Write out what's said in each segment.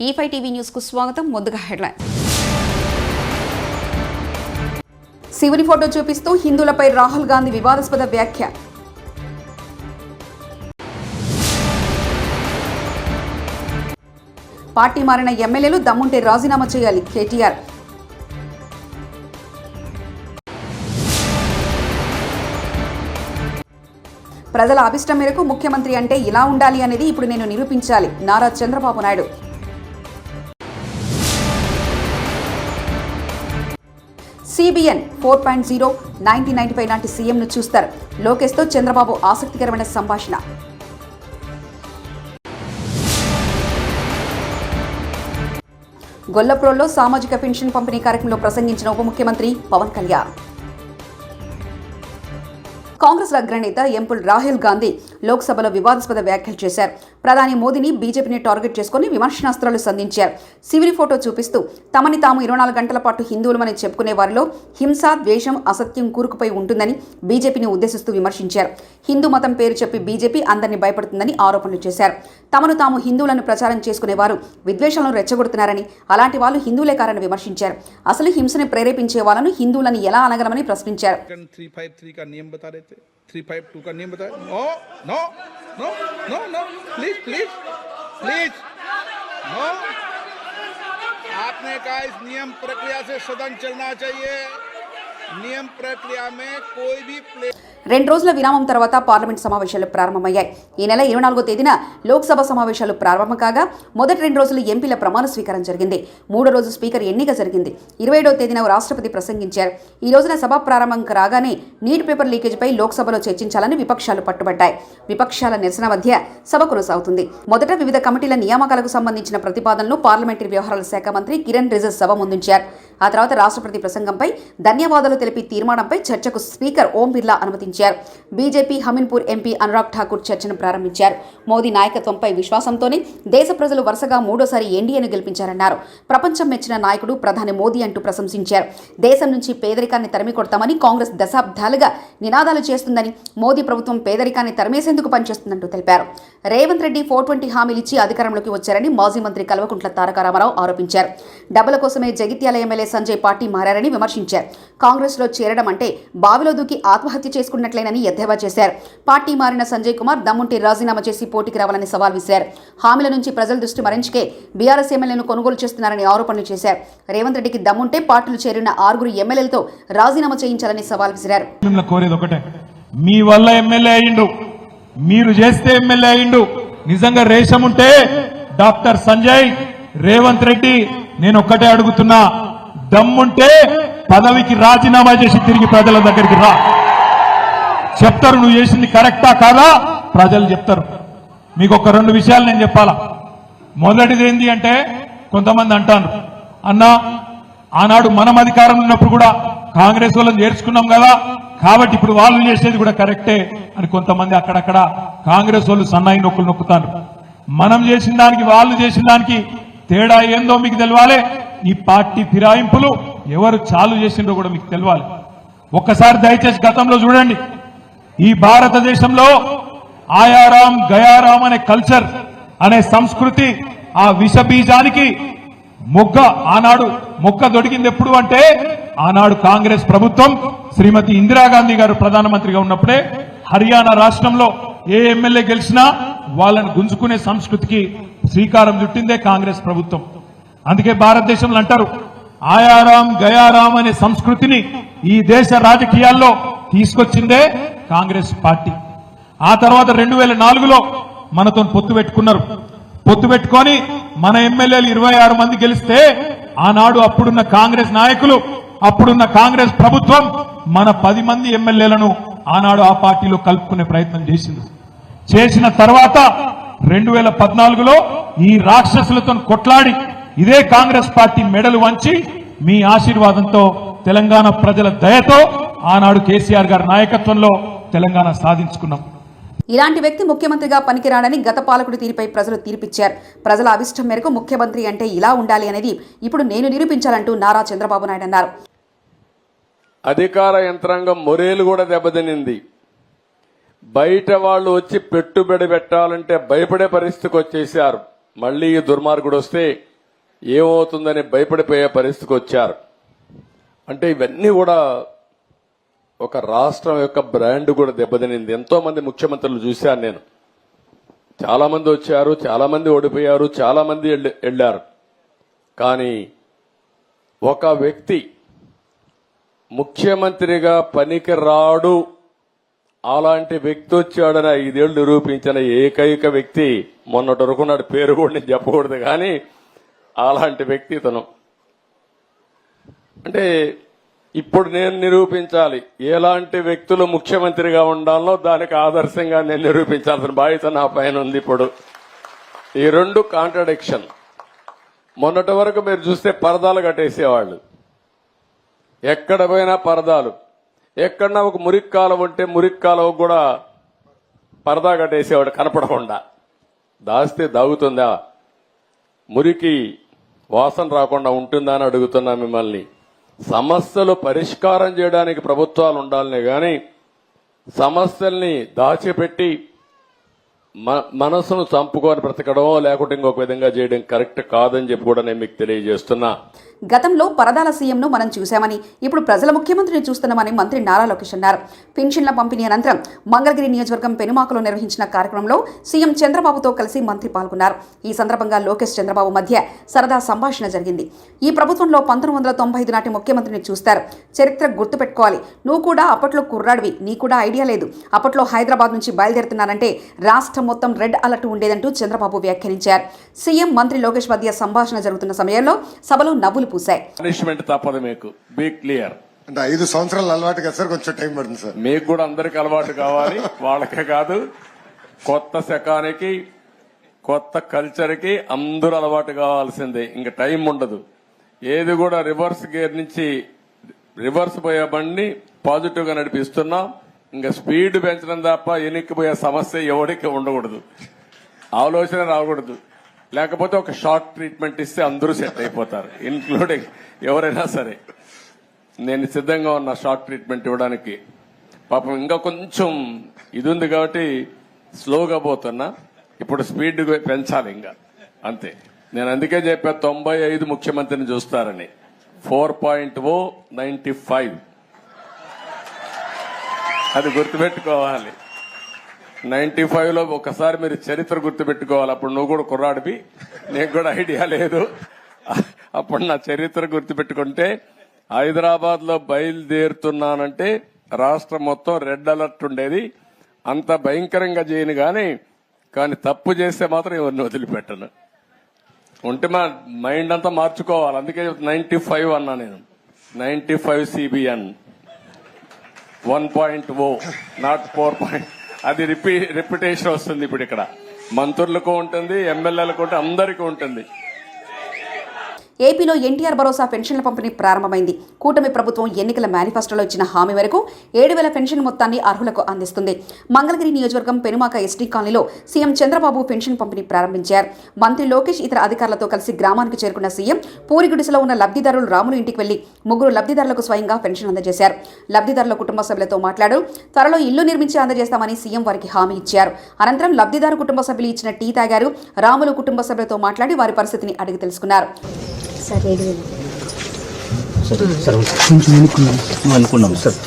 E5 TV news కు స్వాగతం. ముందుగా హెడ్లైన్స్. శివుని ఫోటో చూపిస్తూ హిందువులపై రాహుల్ గాంధీ వివాదాస్పద వ్యాఖ్య. పార్టీ మారిన ఎమ్మెల్యేలు దమ్ముంటే రాజీనామా చేయాలి కేటీఆర్. ప్రజల అభిష్టం మేరకు ముఖ్యమంత్రి అంటే ఇలా ఉండాలి అనేది ఇప్పుడు నేను నిరూపించాలి నారా చంద్రబాబు నాయుడు. CBN 4.0 1995 నాటి సీఎంను చూస్తారు. లోకేష్తో చంద్రబాబు ఆసక్తికరమైన సంభాషణ. గొల్లప్రోల్లో సామాజిక పెన్షన్ పంపిణీ కార్యక్రమంలో ప్రసంగించిన ఉప ముఖ్యమంత్రి పవన్ కళ్యాణ్. కాంగ్రెస్ అగ్రనేత ఎంపుల్ రాహుల్ గాంధీ లోక్సభలో వివాదాస్పద వ్యాఖ్యలు చేశారు. ప్రధాని మోదీని బీజేపీని టార్గెట్ చేసుకుని విమర్శనాస్త్రాలు సంధించారు. శివుని ఫోటో చూపిస్తూ తమని తాము 24 గంటల పాటు హిందువులమని చెప్పుకునే వారిలో హింస, ద్వేషం, అసత్యం కూరుకుపోయి ఉంటుందని బీజేపీని ఉద్దేశిస్తూ విమర్శించారు. హిందూ మతం పేరు చెప్పి బీజేపీ అందరినీ భయపడుతుందని ఆరోపణలు చేశారు. తమను తాము హిందువులను ప్రచారం చేసుకునేవారు విద్వేషాలను రెచ్చగొడుతున్నారని, అలాంటి వాళ్ళు హిందువులే కారని విమర్శించారు. అసలు హింసని ప్రేరేపించే వాళ్ళను హిందువులను ఎలా అనగలమని ప్రశ్నించారు. 352 का नियम बताया. No no no no no please please please no. आपने कहा इस नियम प्रक्रिया से सदन चलना चाहिए. नियम प्रक्रिया में कोई भी 2 రోజుల విరామం తర్వాత పార్లమెంట్ సమావేశాలు ప్రారంభమయ్యాయి. ఈ నెల 24వ తేదీన లోక్సభ సమావేశాలు ప్రారంభం కాగా మొదటి 2 రోజులు ఎంపీల ప్రమాణ స్వీకారం జరిగింది. 3వ రోజు స్పీకర్ ఎన్నిక జరిగింది. 27వ తేదీన రాష్ట్రపతి ప్రసంగించారు. ఈ రోజున సభ ప్రారంభం రాగానే నీట్ పేపర్ లీకేజీపై లోక్సభలో చర్చించాలని విపక్షాలు పట్టుబట్టాయి. విపక్షాల నిరసన మధ్య సభ కొనసాగుతుంది. మొదట వివిధ కమిటీల నియామకాలకు సంబంధించిన ప్రతిపాదనలు పార్లమెంటరీ వ్యవహారాల శాఖ మంత్రి కిరణ్ రిజిజు సభ ముందుంచారు. ఆ తర్వాత రాష్ట్రపతి ప్రసంగంపై ధన్యవాదాలు తెలిపి తీర్మానంపై చర్చకు స్పీకర్ ఓం బిర్లా అనుమతించారు. బీజేపీ హమీన్పూర్ ఎంపీ అనురాగ్ ఠాకూర్ చర్చను ప్రారంభించారు. మోదీ నాయకత్వంపై విశ్వాసంతోనే దేశ ప్రజలు వరుసగా 3వ ఎన్డీఏను గెలిపించారన్నారు. ప్రపంచం మెచ్చిన నాయకుడు ప్రధాని మోదీ అంటూ ప్రశంసించారు. దేశం నుంచి పేదరికాన్ని తరిమి కొడతామని కాంగ్రెస్ దశాబ్దాలుగా నినాదాలు చేస్తుందని, మోదీ ప్రభుత్వం పేదరికాన్ని తరిమేసేందుకు పనిచేస్తుందంటూ తెలిపారు. రేవంత్ రెడ్డి 420 హామీలిచ్చి అధికారంలోకి వచ్చారని మాజీ మంత్రి కల్వకుంట్ల తారక రామారావు ఆరోపించారు. డబ్బుల కోసమే జగిత్యాల ఎమ్మెల్యే సంజయ్ పార్టీ మారారని విమర్శించారు. కాంగ్రెస్ లో చేరడం అంటే బావిలో దూకి ఆత్మహత్య చేసుకున్నట్లేనని ఎద్దేవా చేశారు. పార్టీ మారిన సంజయ్ కుమార్ దమ్ముంటే రాజీనామా చేసి పోటీకి రావాలని సవాల్ విసిరారు. హామీల నుంచి ప్రజల దృష్టి మరించుకే బీఆర్ఎస్ ఎమ్మెల్యేను కొనుగోలు చేస్తున్నారని ఆరోపణలు చేశారు. రేవంత్ రెడ్డికి దమ్ముంటే పార్టీలు చేరిన 6 ఎమ్మెల్యేలతో రాజీనామా చేయించాలని సవాల్ విసిరారు. మీ వల్ల ఎమ్మెల్యే అయ్యిండు, మీరు చేస్తే ఎమ్మెల్యే అయ్యిండు. నిజంగా రేషం ఉంటే డాక్టర్ సంజయ్, రేవంత్ రెడ్డి, నేను ఒక్కటే అడుగుతున్నా, దమ్ముంటే పదవికి రాజీనామా చేసి తిరిగి ప్రజల దగ్గరికి రా. చెప్తారు నువ్వు చేసింది కరెక్టా కాదా, ప్రజలు చెప్తారు. మీకు ఒక 2 విషయాలు నేను చెప్పాలా. మొదటిది ఏంటి అంటే, కొంతమంది అంటారు, అన్నా ఆనాడు మనం అధికారంలో ఉన్నప్పుడు కూడా కాంగ్రెస్ వాళ్ళని చేర్చుకున్నాం కదా, కాబట్టి ఇప్పుడు వాళ్ళు చేసేది కూడా కరెక్టే అని కొంతమంది అక్కడక్కడ కాంగ్రెస్ వాళ్ళు సన్నాయి నొక్కులు నొక్కుతారు. మనం చేసిన దానికి వాళ్ళు చేసిన దానికి తేడా ఏందో మీకు తెలవాలి. ఈ పార్టీ ఫిరాయింపులు ఎవరు చాలు చేసిండ్రో కూడా మీకు తెలవాలి. ఒక్కసారి దయచేసి గతంలో చూడండి. ఈ భారతదేశంలో ఆయారాం గయారాం అనే కల్చర్ అనే సంస్కృతి, ఆ విష బీజానికి ఆనాడు మొక్క దొడిగింది ఎప్పుడు అంటే, ఆనాడు కాంగ్రెస్ ప్రభుత్వం శ్రీమతి ఇందిరాగాంధీ గారు ప్రధానమంత్రిగా ఉన్నప్పుడే హర్యానా రాష్ట్రంలో ఏ ఎమ్మెల్యే గెలిచినా వాళ్ళని గుంజుకునే సంస్కృతికి శ్రీకారం చుట్టిందే కాంగ్రెస్ ప్రభుత్వం. అందుకే భారతదేశంలో అంటారు, ఆయారాం గయారాం అనే సంస్కృతిని ఈ దేశ రాజకీయాల్లో తీసుకొచ్చిందే కాంగ్రెస్ పార్టీ. ఆ తర్వాత 2004లో మనతో పొత్తు పెట్టుకున్నారు. పొత్తు పెట్టుకొని మన ఎమ్మెల్యేలు 26 మంది గెలిస్తే, ఆనాడు అప్పుడున్న కాంగ్రెస్ నాయకులు, అప్పుడున్న కాంగ్రెస్ ప్రభుత్వం మన 10 మంది ఎమ్మెల్యేలను ఆనాడు ఆ పార్టీలో కలుపుకునే ప్రయత్నం చేసింది. చేసిన తర్వాత 2014లో ఈ రాక్షసులతో కొట్లాడి ఇదే కాంగ్రెస్ పార్టీ మెడలు వంచి మీ ఆశీర్వాదంతో, తెలంగాణ ప్రజల దయతో ఆనాడు కేసీఆర్ గారి నాయకత్వంలో తెలంగాణ సాధించుకున్నాం. ఇలాంటి వ్యక్తి ముఖ్యమంత్రిగా పనికిరాడని గత పాలకుడి తీరుపై ప్రజలు తీర్పిచ్చారు. ప్రజల అభిష్టం మేరకు ముఖ్యమంత్రి అంటే ఇలా ఉండాలి అనేది ఇప్పుడు నేను నిరూపించాలంటూ నారా చంద్రబాబు నాయుడు అన్నారు. అధికార యంత్రాంగం మొరేలు కూడా దెబ్బతినింది. బయట వాళ్ళు వచ్చి పెట్టుబడి పెట్టాలంటే భయపడే పరిస్థితికి వచ్చేశారు. మళ్లీ ఈ దుర్మార్గుడు వస్తే ఏమవుతుందని భయపడిపోయే పరిస్థితికి వచ్చారు. అంటే ఇవన్నీ కూడా ఒక రాష్ట్రం యొక్క బ్రాండ్ కూడా దెబ్బతినింది. ఎంతో మంది ముఖ్యమంత్రులు చూశాను నేను. చాలా మంది వచ్చారు, చాలా మంది ఓడిపోయారు, చాలా మంది వెళ్లారు. కానీ ఒక వ్యక్తి ముఖ్యమంత్రిగా పనికి రాడు, అలాంటి వ్యక్తి వచ్చాడని 5 ఏళ్లు నిరూపించిన ఏకైక వ్యక్తి మొన్నటి వరకు నాడు పేరు కూడా నేను చెప్పకూడదు, కానీ అలాంటి వ్యక్తి ఇతను. అంటే ఇప్పుడు నేను నిరూపించాలి ఎలాంటి వ్యక్తులు ముఖ్యమంత్రిగా ఉండాలో, దానికి ఆదర్శంగా నేను నిరూపించాల్సిన బాధ్యత నా పైన ఉంది. ఇప్పుడు ఈ 2 కాంట్రడిక్షన్. మొన్నటి వరకు మీరు చూస్తే పరదాలు కట్టేసేవాళ్ళు, ఎక్కడ పోయినా పరదాలు. ఎక్కడన్నా ఒక మురికి కాలువ ఉంటే మురికి కాలువ కూడా పరదా కట్టేసేవాడు కనపడకుండా. దాస్తే దాగుతుందా? మురికి వాసన రాకుండా ఉంటుందా అని అడుగుతున్నా మిమ్మల్ని. సమస్యలు పరిష్కారం చేయడానికి ప్రభుత్వాలు ఉండాలనే గాని సమస్యల్ని దాచిపెట్టి మనసును చంపుకొని బ్రతకడమో లేకుంటే ఇంకొక విధంగా చేయడం కరెక్ట్ కాదని చెప్పి కూడా నేను మీకు తెలియజేస్తున్నా. గతంలో పరదాల సీఎంను మనం చూశామని, ఇప్పుడు ప్రజల ముఖ్యమంత్రిని చూస్తున్నామని మంత్రి నారా లోకేష్ అన్నారు. పెన్షన్ల పంపిణీ అనంతరం మంగళగిరి నియోజకవర్గం పెనుమాకలో నిర్వహించిన కార్యక్రమంలో సీఎం చంద్రబాబుతో కలిసి మంత్రి పాల్గొన్నారు. ఈ సందర్భంగా లోకేష్ చంద్రబాబు మధ్య సరదా సంభాషణ జరిగింది. ఈ ప్రభుత్వంలో 1995 నాటి ముఖ్యమంత్రిని చూస్తారు, చరిత్ర గుర్తుపెట్టుకోవాలి. నువ్వు కూడా అప్పట్లో కుర్రాడివి, నీ కూడా ఐడియా లేదు. అప్పట్లో హైదరాబాద్ నుంచి బయలుదేరుతున్నానంటే రాష్ట్రం మొత్తం రెడ్ అలర్ట్ ఉండేదంటూ చంద్రబాబు వ్యాఖ్యానించారు. సీఎం మంత్రి లోకేష్ మధ్య సంభాషణ జరుగుతున్న సమయంలో సభలో నవ్వులు పూశాయి. పనిష్మెంట్ తప్పదు, మీకు బీ క్లియర్. అంటే 5 సంవత్సరాలు అలవాటు కదా సార్, కొంచెం టైం పడుతుంది సార్. మీకు కూడా అందరికి అలవాటు కావాలి, వాళ్ళకే కాదు. కొత్త శకానికి, కొత్త కల్చర్ కి అందరూ అలవాటు కావాల్సిందే. ఇంకా టైం ఉండదు. ఏది కూడా రివర్స్ గేర్ నుంచి రివర్స్ పోయే బండి పాజిటివ్ గా నడిపిస్తున్నాం. ఇంకా స్పీడ్ పెంచడం తప్ప ఎనిక్కిపోయే సమస్య ఎవరికి ఉండకూడదు, ఆలోచన రాకూడదు. లేకపోతే ఒక షార్ట్ ట్రీట్మెంట్ ఇస్తే అందరూ సెట్ అయిపోతారు, ఇన్క్లూడింగ్ ఎవరైనా సరే. నేను సిద్ధంగా ఉన్న షార్ట్ ట్రీట్మెంట్ ఇవ్వడానికి. పాపం ఇంకా కొంచెం ఇది ఉంది కాబట్టి స్లోగా పోతున్నా. ఇప్పుడు స్పీడ్ పెంచాలి ఇంకా, అంతే. నేను అందుకే చెప్పా 95 ముఖ్యమంత్రిని చూస్తారని. 4.0 95 అది గుర్తుపెట్టుకోవాలి. 95లో ఒకసారి మీరు చరిత్ర గుర్తుపెట్టుకోవాలి. అప్పుడు నువ్వు కూడా కుర్రాడివి, నీకు కూడా ఐడియా లేదు. అప్పుడు నా చరిత్ర గుర్తుపెట్టుకుంటే, హైదరాబాద్ లో బయలుదేరుతున్నానంటే రాష్ట్రం మొత్తం రెడ్ అలర్ట్ ఉండేది. అంత భయంకరంగా చేయను కానీ తప్పు చేస్తే మాత్రం ఎవరిని వదిలిపెట్టను. ఉంటే మా మైండ్ అంతా మార్చుకోవాలి. అందుకే 95 అన్నా నేను. 95 CBN 1.0 నాట్ 4. అది రిపిటేషన్ వస్తుంది. ఇప్పుడు ఇక్కడ మంత్రులకు ఉంటుంది, ఎమ్మెల్యేలకు ఉంటుంది, అందరికీ ఉంటుంది. ఏపీలో ఎన్టీఆర్ భరోసా పెన్షన్ల పంపిణీ ప్రారంభమైంది. కూటమి ప్రభుత్వం ఎన్నికల మేనిఫెస్టోలో ఇచ్చిన హామీ మేరకు 7,000 పెన్షన్ మొత్తాన్ని అర్హులకు అందిస్తుంది. మంగళగిరి నియోజకవర్గం పెనుమాక ఎస్టీ కాలనీలో సీఎం చంద్రబాబు పెన్షన్ పంపిణీ ప్రారంభించారు. మంత్రి లోకేష్ ఇతర అధికారులతో కలిసి గ్రామానికి చేరుకున్న సీఎం పూరిగుడిసెలో ఉన్న లబ్ధిదారులు రాములు ఇంటికి వెళ్లి 3 లబ్ధిదారులకు స్వయంగా పెన్షన్ అందజేశారు. లబ్ధిదారుల కుటుంబ సభ్యులతో మాట్లాడు త్వరలో ఇల్లు నిర్మించి అందజేస్తామని సీఎం వారికి హామీ ఇచ్చారు. అనంతరం లబ్ధిదారు కుటుంబ సభ్యులు ఇచ్చిన టీ తాగారు. రాములు కుటుంబ సభ్యులతో మాట్లాడి వారి పరిస్థితిని అడిగి తెలుసుకున్నారు. కొంచెం అనుకున్నాం సార్.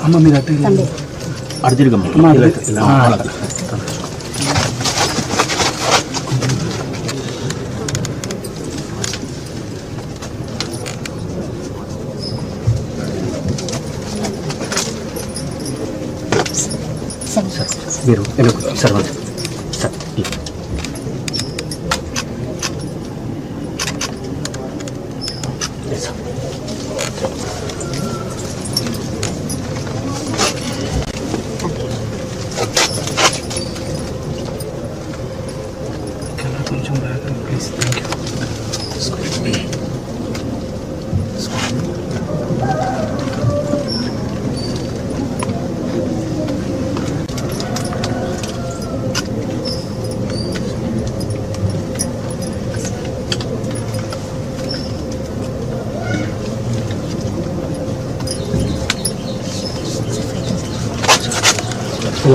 అమ్మ మీద అటు తిరగమ్మ. మీరు సార్ సార్ కొంచెం బాగా ప్లీజ్. Thank you.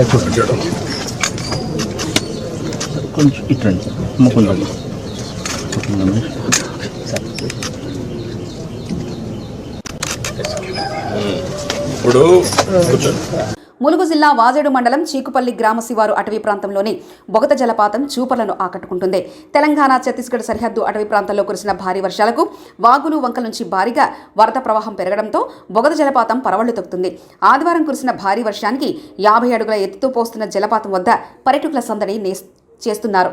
భయ్యా చూడు కొంచెం ఇట్రండి ముకుందండి ఇప్పుడు ములుగు జిల్లా వాజేడు మండలం చీకుపల్లి గ్రామ శివారు అటవీ ప్రాంతంలోని బొగత జలపాతం చూపర్లను ఆకట్టుకుంటుంది. తెలంగాణ ఛత్తీస్గఢ్ సరిహద్దు అటవీ ప్రాంతాల్లో కురిసిన భారీ వర్షాలకు వాగులు వంకల నుంచి భారీగా వరద ప్రవాహం పెరగడంతో బొగత జలపాతం పరవళ్లు తొక్కుతుంది. ఆదివారం కురిసిన భారీ వర్షానికి 50 అడుగుల ఎత్తుతో పోస్తున్న జలపాతం వద్ద పర్యాటకుల సందడి చేస్తున్నారు.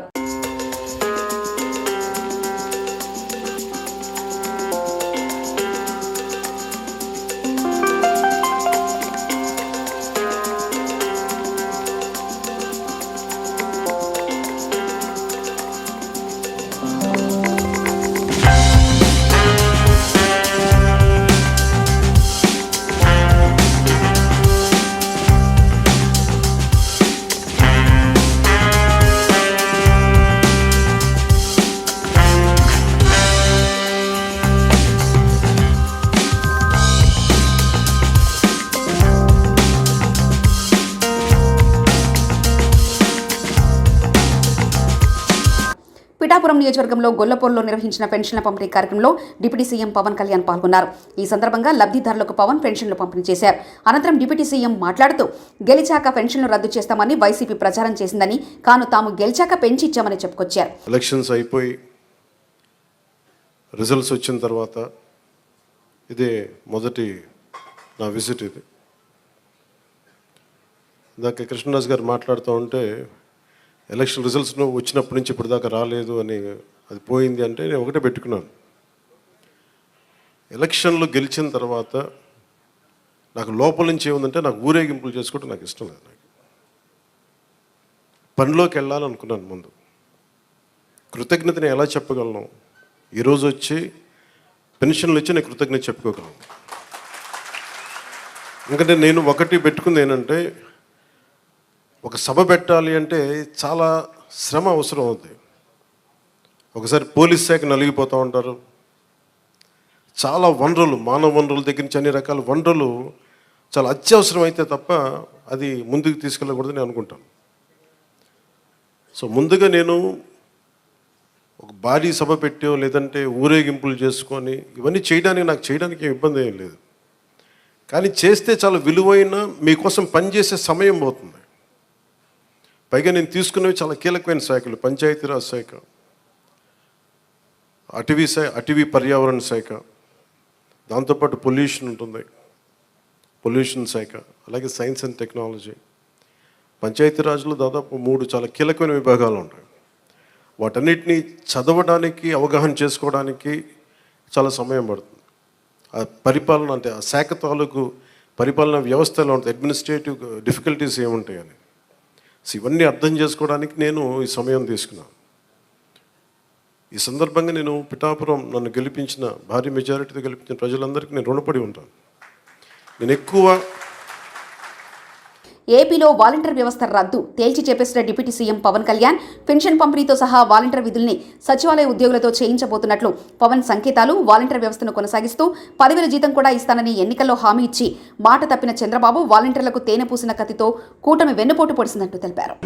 పిఠాపురం నియోజకవర్గంలో గొల్లపూర్లో నిర్వహించిన పెన్షన్ల పంపిణీ కార్యక్రమంలో డిప్యూటీ సీఎం పవన్ కళ్యాణ్ పాల్గొన్నారు. ఈ సందర్భంగా లబ్ధిదారులకు పవన్ పెన్షన్లు పంపిణీ చేశారు. అనంతరం డిప్యూటీ సీఎం మాట్లాడుతూ గెలిచాక పెన్షన్లు రద్దు చేస్తామని వైసీపీ ప్రచారం చేసిందని, కాను తాము గెలిచాక పెంచి ఇచ్చామని చెప్పుకొచ్చారు. ఎలక్షన్స్ అయిపోయి రిజల్ట్స్ వచ్చిన తర్వాత ఇదే మొదటి నా విజిట్. ఇది ఇందాక కృష్ణరాజు గారు మాట్లాడుతూ ఉంటే ఎలక్షన్ రిజల్ట్స్ వచ్చినప్పటి నుంచి ఇప్పుడు దాకా రాలేదు అని, అది పోయింది అంటే నేను ఒకటే పెట్టుకున్నాను. ఎలక్షన్లో గెలిచిన తర్వాత నాకు లోపల నుంచి ఏముందంటే నాకు ఊరేగింపులు చేసుకోవడం నాకు ఇష్టం లేదు. నాకు పనిలోకి వెళ్ళాలనుకున్నాను. ముందు కృతజ్ఞతని ఎలా చెప్పగలను? ఈరోజు వచ్చి పెన్షన్లు వచ్చి నేను కృతజ్ఞత చెప్పుకోగలను. ఎందుకంటే నేను ఒకటి పెట్టుకుంది ఏంటంటే, ఒక సభ పెట్టాలి అంటే చాలా శ్రమ అవసరం అవుతుంది. ఒకసారి పోలీస్ శాఖ నలిగిపోతూ ఉంటారు. చాలా వనరులు, మానవ వనరుల దగ్గర నుంచి అన్ని రకాల వనరులు చాలా అత్యవసరం అయితే తప్ప అది ముందుకు తీసుకెళ్ళకూడదని అనుకుంటాను. సో ముందుగా నేను ఒక భారీ సభ పెట్టో లేదంటే ఊరేగింపులు చేసుకొని ఇవన్నీ చేయడానికి ఇబ్బంది ఏం లేదు. కానీ చేస్తే చాలా విలువైన మీకోసం పనిచేసే సమయం పోతుంది. పైగా నేను తీసుకున్నవి చాలా కీలకమైన శాఖలు: పంచాయతీరాజ్ శాఖ, అటవీ పర్యావరణ శాఖ, దాంతోపాటు పొల్యూషన్ ఉంటుంది, పొల్యూషన్ శాఖ, అలాగే సైన్స్ అండ్ టెక్నాలజీ. పంచాయతీరాజ్లో దాదాపు 3 చాలా కీలకమైన విభాగాలు ఉంటాయి. వాటన్నిటినీ చదవడానికి, అవగాహన చేసుకోవడానికి చాలా సమయం పడుతుంది. ఆ పరిపాలన అంటే ఆ శాఖ తాలూకు పరిపాలన వ్యవస్థలో ఉంటుంది, అడ్మినిస్ట్రేటివ్ డిఫికల్టీస్ ఏముంటాయని. సో ఇవన్నీ అర్థం చేసుకోవడానికి నేను ఈ సమయం తీసుకున్నాను. ఈ సందర్భంగా నేను పిఠాపురం నన్ను గెలిపించిన, భారీ మెజారిటీతో గెలిపించిన ప్రజలందరికీ నేను రుణపడి ఉంటాను. నేను ఎక్కువ ఏపీలో వాలంటీర్ వ్యవస్థ రద్దు తేల్చి చెప్పేసిన deputy CM Pawan Kalyan pension పంపిణీతో సహా వాలంటీర్ విధుల్ని సచివాలయ ఉద్యోగులతో చేయించబోతున్నట్లు పవన్ సంకేతాలు. వాలంటీర్ వ్యవస్థను కొనసాగిస్తూ 10,000 జీతం కూడా ఇస్తానని ఎన్నికల్లో హామీ ఇచ్చి మాట తప్పిన చంద్రబాబు వాలంటీర్లకు తేనె పూసిన కత్తితో కూటమి వెన్నుపోటు పొడిసినట్టు తెలిపారు.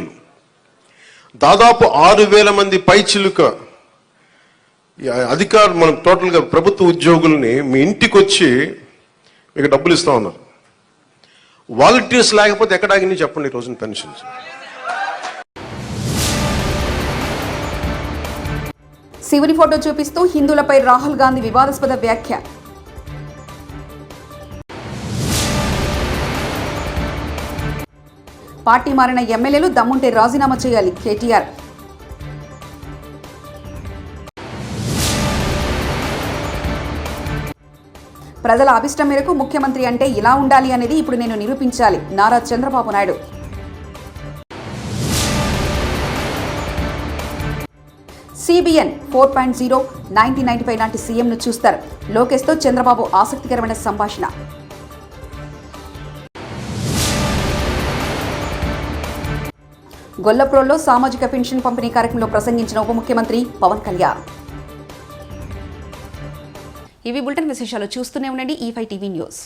దాదాపు 6,000 మంది పైచిలుక అధికారులు, మనం టోటల్గా ప్రభుత్వ ఉద్యోగుల్ని మీ ఇంటికి వచ్చి మీకు డబ్బులు ఇస్తా ఉన్నారు. వాలంటీర్స్ లేకపోతే ఎక్కడ ఆగింది చెప్పండి ఈ రోజున పెన్షన్స్. శివుని ఫోటో చూపిస్తూ హిందువులపై రాహుల్ గాంధీ వివాదాస్పద వ్యాఖ్య. పార్టీ మారిన ఎమ్మెల్యేలు దమ్ముంటే రాజీనామా చేయాలి కేటీఆర్. ప్రజల అభిష్టం మేరకు ముఖ్యమంత్రి అంటే ఇలా ఉండాలి అనేది ఇప్పుడు నేను నిరూపించాలి నారా చంద్రబాబు నాయుడు. సిబిఎన్ 4.0 1995 నాటి సీఎంను చూస్తారు. లోకేష్తో చంద్రబాబు ఆసక్తికరమైన సంభాషణ. గొల్లప్రోల్లో సామాజిక పెన్షన్ పంపిణీ కార్యక్రమంలో ప్రసంగించిన ఉప ముఖ్యమంత్రి పవన్ కళ్యాణ్. ఇవి బులెటిన్ విశేషాలు. చూస్తూనే ఉండండి E5 టీవీ న్యూస్.